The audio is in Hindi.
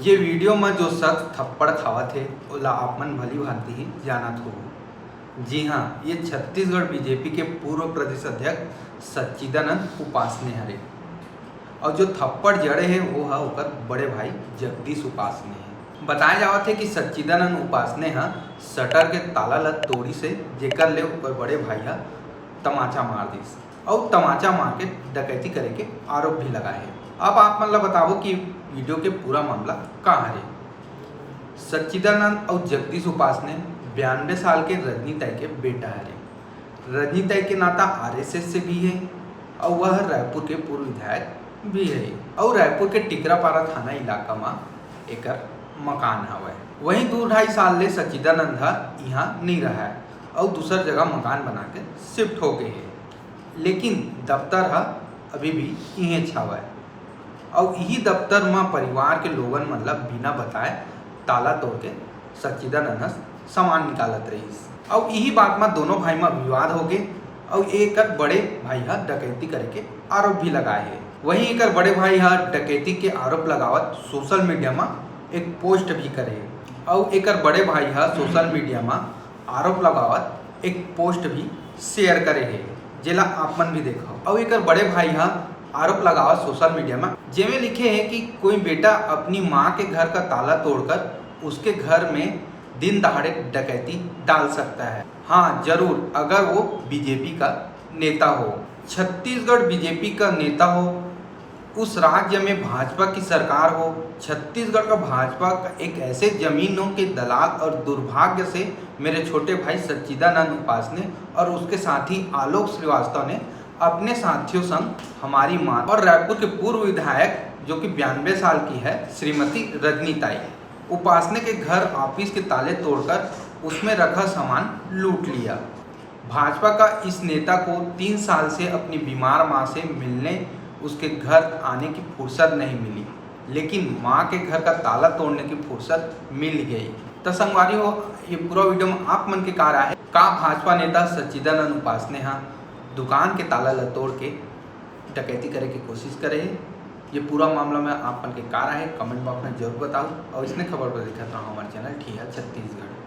ये वीडियो में जो शख्स थप्पड़ खावा थे ओला आप मन भली भांति ही जानत हो। जी हाँ, ये छत्तीसगढ़ बीजेपी के पूर्व प्रदेश अध्यक्ष सच्चिदानंद उपासने हरे और जो थप्पड़ जड़े है वो है ओकर बड़े भाई जगदीश उपासने है। बताया जावत है कि सच्चिदानंद उपासने शटर के ताला ल तोड़ी से जेकर ले ओकर बड़े भाई तमाचा मार दिस और तमाचा मार के डकैती करे के आरोप भी लगाए है। अब आप मन ला बताओ कि वीडियो के पूरा मामला का हरे। सच्चिदानंद और जगदीश उपासने 92 साल के रजनी ताई के बेटा हरे। रजनी ताई के नाता आरएसएस से भी है और वह रायपुर के पूर्व विधायक भी है और रायपुर के टिकरापारा थाना इलाका में एक मकान हवा। वहीं 2-2.5 साल ले सच्चिदानंद यहाँ नहीं रहा है और दूसर जगह मकान बना के शिफ्ट हो गए है, लेकिन दफ्तर अभी भी यहीं छावा है और यही दफ्तर में परिवार के लोगन मतलब बिना बताए ताला तोड़ के सच्चिदानंद सामान निकालत रहीस और यही बात में दोनों भाई में विवाद हो गए और एक बड़े भाई डकैती करे के आरोप भी लगाए है। वहीं एक बड़े भाई डकैती के आरोप लगावत सोशल मीडिया में एक पोस्ट भी करे और एक बड़े भाई सोशल मीडिया में आरोप लगावत एक पोस्ट भी शेयर करे है, जेला आप मन भी देखो। और एक बड़े भाई आरोप लगावा सोशल मीडिया में जेमे लिखे हैं कि कोई बेटा अपनी माँ के घर का ताला तोड़कर उसके घर में दिन दहाड़े डकैती डाल सकता है। हाँ जरूर, अगर वो बीजेपी का नेता हो, छत्तीसगढ़ बीजेपी का नेता हो, उस राज्य में भाजपा की सरकार हो। छत्तीसगढ़ का भाजपा का एक ऐसे जमीनों के दलाल और दुर्भाग्य से मेरे छोटे भाई सच्चिदानंद उपासने और उसके साथी आलोक श्रीवास्तव ने अपने साथियों संग हमारी मां और रायपुर के पूर्व विधायक जो कि 92 साल की है श्रीमती रजनी ताई उपासने के घर ऑफिस के ताले तोड़कर उसमें रखा सामान लूट लिया। भाजपा का इस नेता को 3 साल से अपनी बीमार मां से मिलने उसके घर आने की फुर्सत नहीं मिली, लेकिन मां के घर का ताला तोड़ने की फुर्सत मिल गई। तो संगवारी हो, ये पूरा वीडियो में आप मन के कार है का भाजपा नेता सच्चिदानंद उपासने दुकान के ताला ल तोड़ के डकैती करे की कोशिश करे है। ये पूरा मामला में आप मन के कार है कमेंट बॉक्स में जरूर बताओ और इसने खबर पर दिखा था हमारे चैनल ठीक है छत्तीसगढ़।